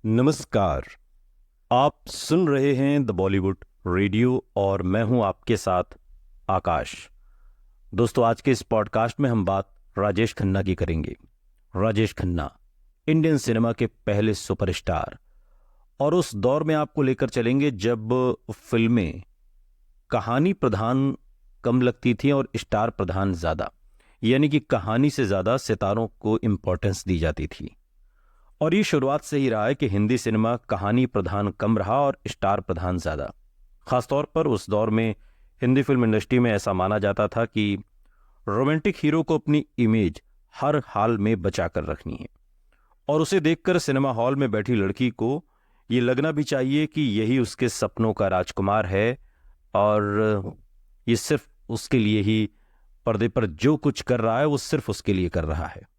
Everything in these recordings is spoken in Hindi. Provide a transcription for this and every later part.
नमस्कार। आप सुन रहे हैं द बॉलीवुड रेडियो और मैं हूं आपके साथ आकाश। दोस्तों, आज के इस पॉडकास्ट में हम बात राजेश खन्ना की करेंगे। राजेश खन्ना इंडियन सिनेमा के पहले सुपरस्टार, और उस दौर में आपको लेकर चलेंगे जब फिल्में कहानी प्रधान कम लगती थी और स्टार प्रधान ज्यादा, यानी कि कहानी से ज्यादा सितारों को इंपॉर्टेंस दी जाती थी। और ये शुरुआत से ही रहा है कि हिंदी सिनेमा कहानी प्रधान कम रहा और स्टार प्रधान ज्यादा। खासतौर पर उस दौर में हिंदी फिल्म इंडस्ट्री में ऐसा माना जाता था कि रोमांटिक हीरो को अपनी इमेज हर हाल में बचा कर रखनी है, और उसे देखकर सिनेमा हॉल में बैठी लड़की को ये लगना भी चाहिए कि यही उसके सपनों का राजकुमार है और ये सिर्फ उसके लिए ही पर्दे पर जो कुछ कर रहा है वो सिर्फ उसके लिए कर रहा है।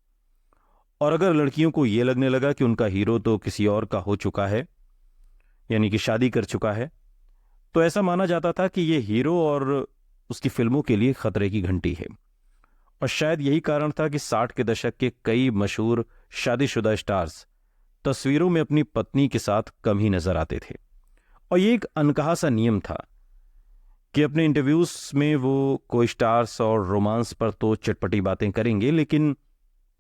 और अगर लड़कियों को यह लगने लगा कि उनका हीरो तो किसी और का हो चुका है, यानी कि शादी कर चुका है, तो ऐसा माना जाता था कि यह हीरो और उसकी फिल्मों के लिए खतरे की घंटी है। और शायद यही कारण था कि 60 के दशक के कई मशहूर शादीशुदा स्टार्स तस्वीरों में अपनी पत्नी के साथ कम ही नजर आते थे। और ये एक अनकहा सा नियम था कि अपने इंटरव्यूज में वो को स्टार्स और रोमांस पर तो चटपटी बातें करेंगे, लेकिन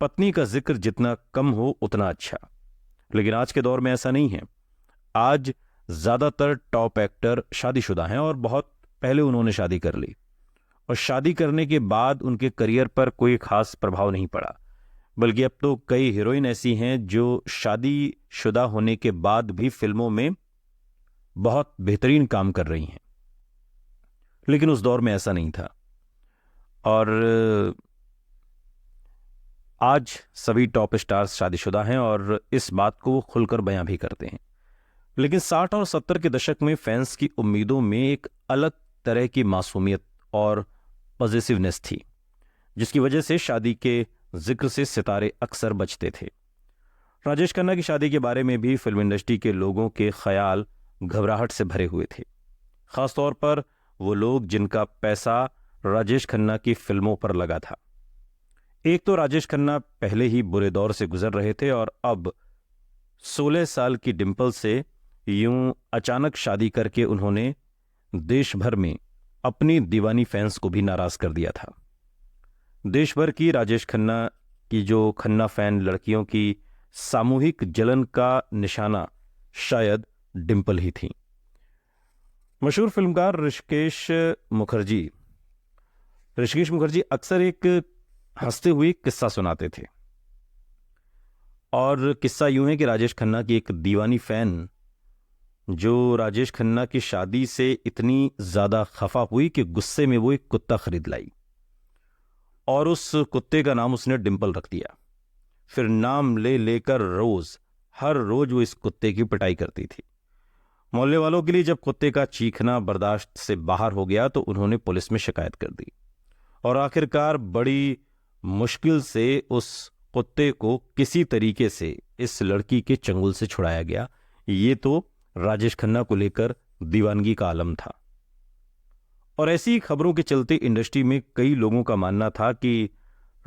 पत्नी का जिक्र जितना कम हो उतना अच्छा। लेकिन आज के दौर में ऐसा नहीं है। आज ज्यादातर टॉप एक्टर शादीशुदा हैं और बहुत पहले उन्होंने शादी कर ली, और शादी करने के बाद उनके करियर पर कोई खास प्रभाव नहीं पड़ा। बल्कि अब तो कई हीरोइन ऐसी हैं जो शादीशुदा होने के बाद भी फिल्मों में बहुत बेहतरीन काम कर रही हैं। लेकिन उस दौर में ऐसा नहीं था, और आज सभी टॉप स्टार्स शादीशुदा हैं और इस बात को वो खुलकर बयां भी करते हैं। लेकिन 60 और 70 के दशक में फैंस की उम्मीदों में एक अलग तरह की मासूमियत और पॉजिटिवनेस थी, जिसकी वजह से शादी के जिक्र से सितारे अक्सर बचते थे। राजेश खन्ना की शादी के बारे में भी फिल्म इंडस्ट्री के लोगों के ख्याल घबराहट से भरे हुए थे, खासतौर पर वो लोग जिनका पैसा राजेश खन्ना की फिल्मों पर लगा था। एक तो राजेश खन्ना पहले ही बुरे दौर से गुजर रहे थे, और अब 16 साल की डिंपल से यूं अचानक शादी करके उन्होंने देश भर में अपनी दीवानी फैंस को भी नाराज कर दिया था। देश भर की राजेश खन्ना की जो खन्ना फैन लड़कियों की सामूहिक जलन का निशाना शायद डिंपल ही थी। मशहूर फिल्मकार ऋषिकेश मुखर्जी अक्सर एक हंसते हुए किस्सा सुनाते थे, और किस्सा यूं है कि राजेश खन्ना की एक दीवानी फैन जो राजेश खन्ना की शादी से इतनी ज्यादा खफा हुई कि गुस्से में वो एक कुत्ता खरीद लाई, और उस कुत्ते का नाम उसने डिंपल रख दिया। फिर नाम ले लेकर हर रोज वो इस कुत्ते की पिटाई करती थी। मोहल्ले वालों के लिए जब कुत्ते का चीखना बर्दाश्त से बाहर हो गया तो उन्होंने पुलिस में शिकायत कर दी, और आखिरकार बड़ी मुश्किल से उस कुत्ते को किसी तरीके से इस लड़की के चंगुल से छुड़ाया गया। ये तो राजेश खन्ना को लेकर दीवानगी का आलम था। और ऐसी खबरों के चलते इंडस्ट्री में कई लोगों का मानना था कि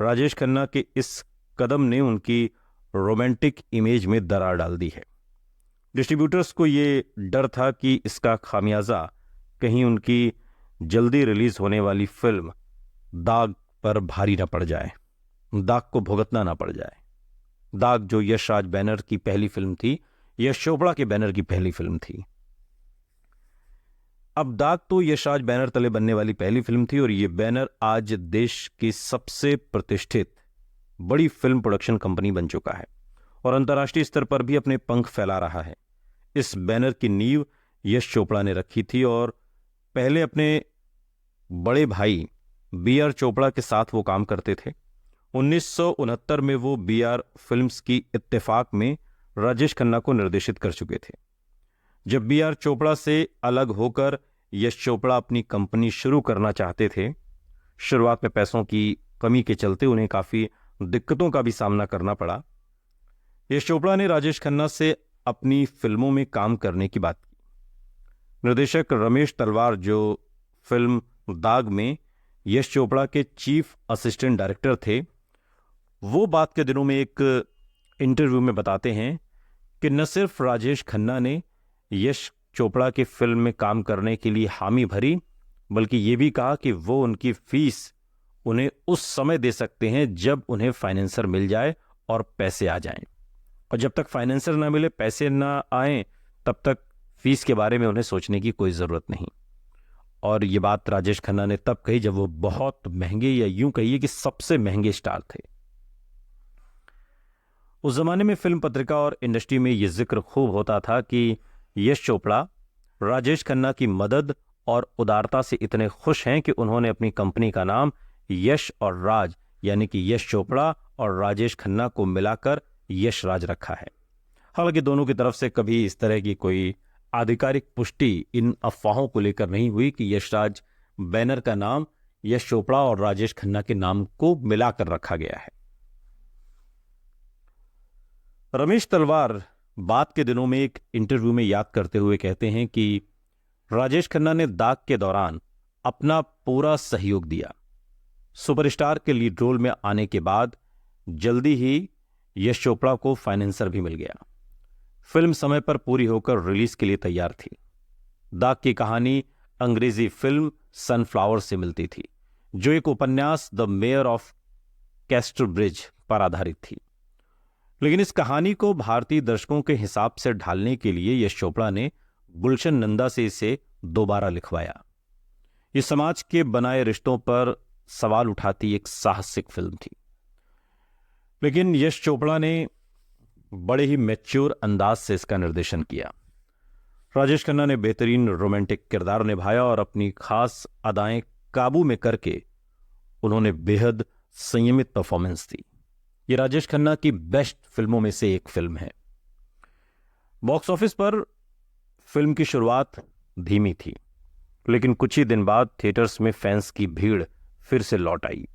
राजेश खन्ना के इस कदम ने उनकी रोमांटिक इमेज में दरार डाल दी है। डिस्ट्रीब्यूटर्स को ये डर था कि इसका खामियाजा कहीं उनकी जल्दी रिलीज होने वाली फिल्म दाग पर भारी न पड़ जाए, दाग को भुगतना ना पड़ जाए। दाग जो यश राज बैनर की पहली फिल्म थी, यश चोपड़ा के बैनर की पहली फिल्म थी। अब दाग तो यश राज बैनर तले बनने वाली पहली फिल्म थी, और ये बैनर आज देश की सबसे प्रतिष्ठित बड़ी फिल्म प्रोडक्शन कंपनी बन चुका है और अंतर्राष्ट्रीय स्तर पर भी अपने पंख फैला रहा है। इस बैनर की नींव यश चोपड़ा ने रखी थी, और पहले अपने बड़े भाई बी.आर. चोपड़ा के साथ वो काम करते थे। 1969 में वो बी.आर. फिल्म्स की इत्तेफाक में राजेश खन्ना को निर्देशित कर चुके थे। जब बी.आर. चोपड़ा से अलग होकर यश चोपड़ा अपनी कंपनी शुरू करना चाहते थे, शुरुआत में पैसों की कमी के चलते उन्हें काफी दिक्कतों का भी सामना करना पड़ा। यश चोपड़ा ने राजेश खन्ना से अपनी फिल्मों में काम करने की बात की। निर्देशक रमेश तलवार, जो फिल्म दाग में यश चोपड़ा के चीफ असिस्टेंट डायरेक्टर थे, वो बात के दिनों में एक इंटरव्यू में बताते हैं कि न सिर्फ राजेश खन्ना ने यश चोपड़ा की फिल्म में काम करने के लिए हामी भरी, बल्कि ये भी कहा कि वो उनकी फीस उन्हें उस समय दे सकते हैं जब उन्हें फाइनेंसर मिल जाए और पैसे आ जाएं, और जब तक फाइनेंसर ना मिले, पैसे ना आए, तब तक फीस के बारे में उन्हें सोचने की कोई जरूरत नहीं। और ये बात राजेश खन्ना ने तब कही जब वो बहुत महंगे, या यूं कहिए कि सबसे महंगे स्टार थे। उस जमाने में फिल्म पत्रिका और इंडस्ट्री में यह जिक्र खूब होता था कि यश चोपड़ा राजेश खन्ना की मदद और उदारता से इतने खुश हैं कि उन्होंने अपनी कंपनी का नाम यश और राज, यानी कि यश चोपड़ा और राजेश खन्ना को मिलाकर यश राज रखा है। हालांकि दोनों की तरफ से कभी इस तरह की कोई आधिकारिक पुष्टि इन अफवाहों को लेकर नहीं हुई कि यशराज बैनर का नाम यश चोपड़ा और राजेश खन्ना के नाम को मिलाकर रखा गया है। रमेश तलवार बाद के दिनों में एक इंटरव्यू में याद करते हुए कहते हैं कि राजेश खन्ना ने दाग के दौरान अपना पूरा सहयोग दिया। सुपरस्टार के लीड रोल में आने के बाद जल्दी ही यश चोपड़ा को फाइनेंसर भी मिल गया। फिल्म समय पर पूरी होकर रिलीज के लिए तैयार थी। दाग की कहानी अंग्रेजी फिल्म सनफ्लावर से मिलती थी, जो एक उपन्यास द मेयर ऑफ कैस्टरब्रिज पर आधारित थी। लेकिन इस कहानी को भारतीय दर्शकों के हिसाब से ढालने के लिए यश चोपड़ा ने गुलशन नंदा से इसे दोबारा लिखवाया। ये समाज के बनाए रिश्तों पर सवाल उठाती एक साहसिक फिल्म थी, लेकिन यश चोपड़ा ने बड़े ही मैच्योर अंदाज से इसका निर्देशन किया। राजेश खन्ना ने बेहतरीन रोमांटिक किरदार निभाया और अपनी खास अदाएं काबू में करके उन्होंने बेहद संयमित परफॉर्मेंस दी। ये राजेश खन्ना की बेस्ट फिल्मों में से एक फिल्म है। बॉक्स ऑफिस पर फिल्म की शुरुआत धीमी थी, लेकिन कुछ ही दिन बाद थिएटर्स में फैंस की भीड़ फिर से लौट आई।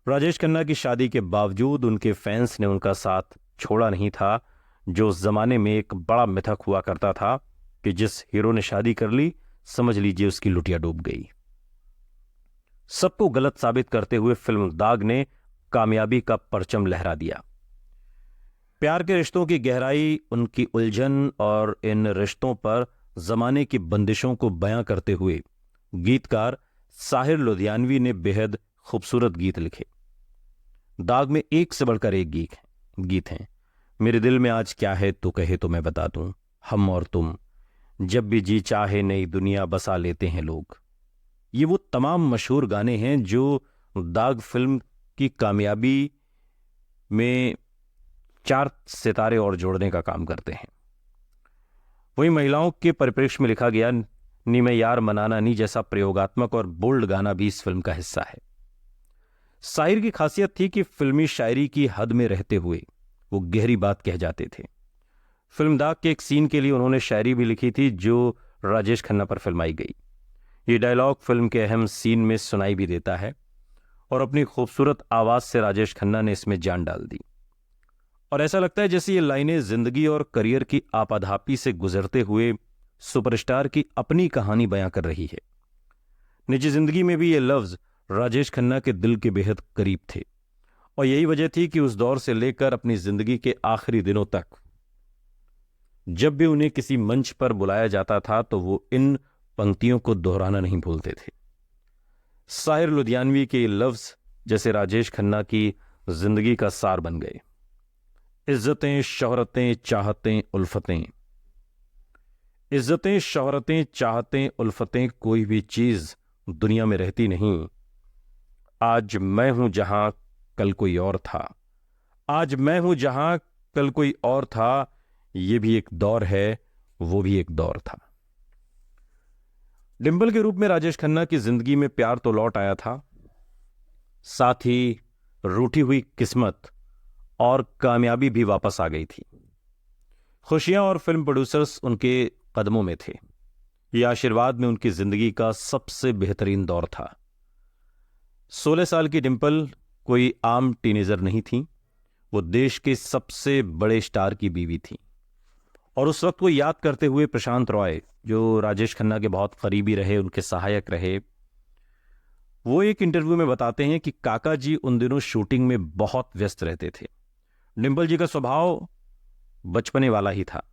राजेश खन्ना की शादी के बावजूद उनके फैंस ने उनका साथ छोड़ा नहीं था, जो उस जमाने में एक बड़ा मिथक हुआ करता था कि जिस हीरो ने शादी कर ली, समझ लीजिए उसकी लुटिया डूब गई। सबको गलत साबित करते हुए फिल्म दाग ने कामयाबी का परचम लहरा दिया। प्यार के रिश्तों की गहराई, उनकी उलझन और इन रिश्तों पर जमाने की बंदिशों को बयां करते हुए गीतकार साहिर लुधियानवी ने बेहद खूबसूरत गीत लिखे। दाग में एक से बढ़कर एक गीत हैं। मेरे दिल में आज क्या है तो कहे तो मैं बता दूं, हम और तुम, जब भी जी चाहे नई दुनिया बसा लेते हैं लोग। ये वो तमाम मशहूर गाने हैं जो दाग फिल्म की कामयाबी में 4 सितारे और जोड़ने का काम करते हैं। वही महिलाओं के परिप्रेक्ष्य में लिखा गया नी मैं यार मनाना नी जैसा प्रयोगात्मक और बोल्ड गाना भी इस फिल्म का हिस्सा है। साहिर की खासियत थी कि फिल्मी शायरी की हद में रहते हुए वो गहरी बात कह जाते थे। फिल्म दाग के एक सीन के लिए उन्होंने शायरी भी लिखी थी जो राजेश खन्ना पर फिल्माई गई। ये डायलॉग फिल्म के अहम सीन में सुनाई भी देता है और अपनी खूबसूरत आवाज से राजेश खन्ना ने इसमें जान डाल दी। और ऐसा लगता है जैसे ये लाइनें जिंदगी और करियर की आपाधापी से गुजरते हुए सुपरस्टार की अपनी कहानी बयां कर रही है। निजी जिंदगी में भी ये लफ्ज राजेश खन्ना के दिल के बेहद करीब थे, और यही वजह थी कि उस दौर से लेकर अपनी जिंदगी के आखिरी दिनों तक जब भी उन्हें किसी मंच पर बुलाया जाता था तो वो इन पंक्तियों को दोहराना नहीं भूलते थे। साहिर लुधियानवी के ये लफ्ज जैसे राजेश खन्ना की जिंदगी का सार बन गए। इज्जतें शोहरतें चाहतें उल्फतें, इज्जतें शोहरतें चाहतें उल्फतें कोई भी चीज दुनिया में रहती नहीं। आज मैं हूं जहां कल कोई और था, आज मैं हूं जहां कल कोई और था। ये भी एक दौर है, वो भी एक दौर था। डिंपल के रूप में राजेश खन्ना की जिंदगी में प्यार तो लौट आया था, साथ ही रूठी हुई किस्मत और कामयाबी भी वापस आ गई थी। खुशियां और फिल्म प्रोड्यूसर्स उनके कदमों में थे। यह आशीर्वाद में उनकी जिंदगी का सबसे बेहतरीन दौर था। 16 साल की डिंपल कोई आम टीनेजर नहीं थी, वो देश के सबसे बड़े स्टार की बीवी थी। और उस वक्त को याद करते हुए प्रशांत रॉय, जो राजेश खन्ना के बहुत करीबी रहे, उनके सहायक रहे, वो एक इंटरव्यू में बताते हैं कि काका जी उन दिनों शूटिंग में बहुत व्यस्त रहते थे। डिंपल जी का स्वभाव बचपने वाला ही था।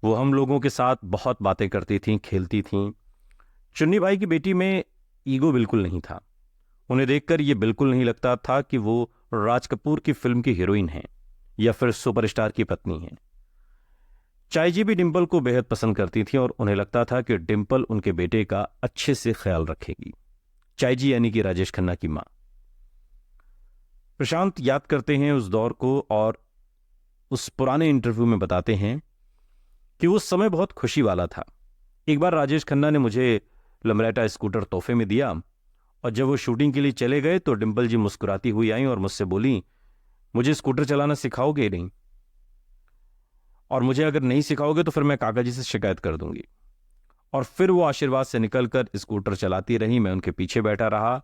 वो हम लोगों के साथ बहुत बातें करती थीं, खेलती थीं। चुन्नी भाई की बेटी में ईगो बिल्कुल नहीं था। उन्हें देखकर ये बिल्कुल नहीं लगता था कि वो राज कपूर की फिल्म की हीरोइन हैं या फिर सुपरस्टार की पत्नी हैं। चाई जी भी डिंपल को बेहद पसंद करती थी और उन्हें लगता था कि डिंपल उनके बेटे का अच्छे से ख्याल रखेगी। चाई जी यानी कि राजेश खन्ना की मां। प्रशांत याद करते हैं उस दौर को और उस पुराने इंटरव्यू में बताते हैं कि उस समय बहुत खुशी वाला था। एक बार राजेश खन्ना ने मुझे लमरेटा स्कूटर तोहफे में दिया और जब वो शूटिंग के लिए चले गए तो डिंपल जी मुस्कुराती हुई आई और मुझसे बोली, मुझे स्कूटर चलाना सिखाओगे नहीं, और मुझे अगर नहीं सिखाओगे तो फिर मैं काका जी से शिकायत कर दूंगी। और फिर वो आशीर्वाद से निकलकर स्कूटर चलाती रही, मैं उनके पीछे बैठा रहा।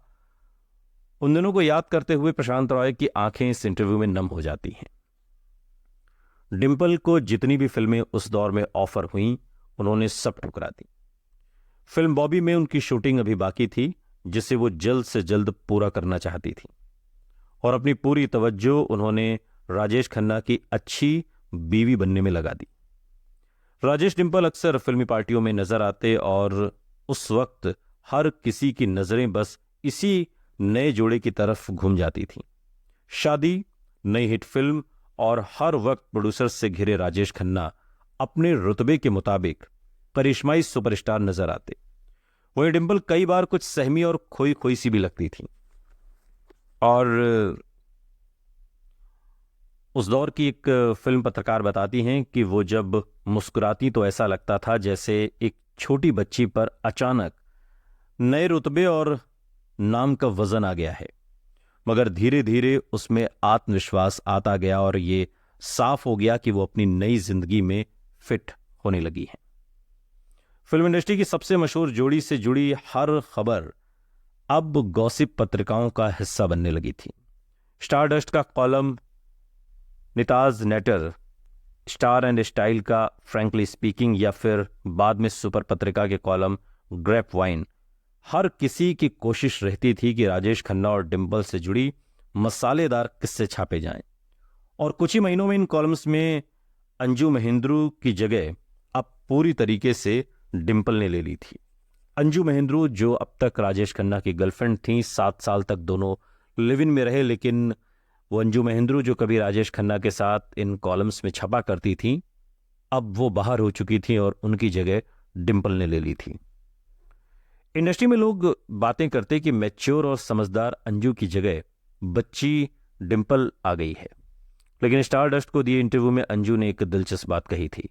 उन दिनों को याद करते हुए प्रशांत रॉय की आंखें इस इंटरव्यू में नम हो जाती हैं। डिंपल को जितनी भी फिल्में उस दौर में ऑफर हुईं, उन्होंने सब ठुकरा दी। फिल्म बॉबी में उनकी शूटिंग अभी बाकी थी, जिसे वो जल्द से जल्द पूरा करना चाहती थी, और अपनी पूरी तवज्जो उन्होंने राजेश खन्ना की अच्छी बीवी बनने में लगा दी। राजेश डिंपल अक्सर फिल्मी पार्टियों में नजर आते और उस वक्त हर किसी की नजरें बस इसी नए जोड़े की तरफ घूम जाती थीं। शादी, नई हिट फिल्म और हर वक्त प्रोड्यूसर से घिरे राजेश खन्ना अपने रुतबे के मुताबिक करिश्माई सुपरस्टार नजर आते। वहीं डिंपल कई बार कुछ सहमी और खोई खोई सी भी लगती थी। और उस दौर की एक फिल्म पत्रकार बताती हैं कि वो जब मुस्कुराती तो ऐसा लगता था जैसे एक छोटी बच्ची पर अचानक नए रुतबे और नाम का वजन आ गया है, मगर धीरे धीरे उसमें आत्मविश्वास आता गया और ये साफ हो गया कि वो अपनी नई जिंदगी में फिट होने लगी है। फिल्म इंडस्ट्री की सबसे मशहूर जोड़ी से जुड़ी हर खबर अब गॉसिप पत्रिकाओं का हिस्सा बनने लगी थी। स्टारडस्ट का कॉलम, निताज नेटर, स्टार एंड स्टाइल का फ्रैंकली स्पीकिंग या फिर बाद में सुपर पत्रिका के कॉलम ग्रेप वाइन, हर किसी की कोशिश रहती थी कि राजेश खन्ना और डिंपल से जुड़ी मसालेदार किस्से छापे जाएं। और कुछ ही महीनों में इन कॉलम्स में अंजू महेंद्रू की जगह अब पूरी तरीके से डिंपल ने ले ली थी। अंजू महेंद्रू जो अब तक राजेश खन्ना की गर्लफ्रेंड थी, 7 साल तक दोनों लिव इन में रहे, लेकिन वो अंजू महेंद्रू जो कभी राजेश खन्ना के साथ इन कॉलम्स में छपा करती थी, अब वो बाहर हो चुकी थी और उनकी जगह डिंपल ने ले ली थी। इंडस्ट्री में लोग बातें करते कि मैच्योर और समझदार अंजू की जगह बच्ची डिंपल आ गई है, लेकिन स्टारडस्ट को दिए इंटरव्यू में अंजू ने एक दिलचस्प बात कही थी।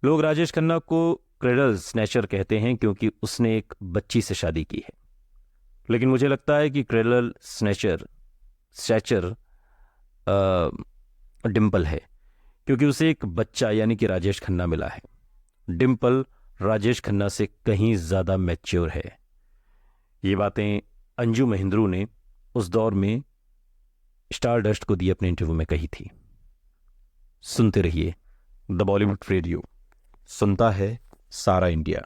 लोग राजेश खन्ना को क्रेडल स्नैचर कहते हैं क्योंकि उसने एक बच्ची से शादी की है, लेकिन मुझे लगता है कि क्रेडल स्नैचर डिंपल है, क्योंकि उसे एक बच्चा यानी कि राजेश खन्ना मिला है। डिंपल राजेश खन्ना से कहीं ज्यादा मैच्योर है। ये बातें अंजू महेंद्रू ने उस दौर में स्टारडस्ट को दिए अपने इंटरव्यू में कही थी। सुनते रहिए द बॉलीवुड रेडियो, सुनता है सारा इंडिया।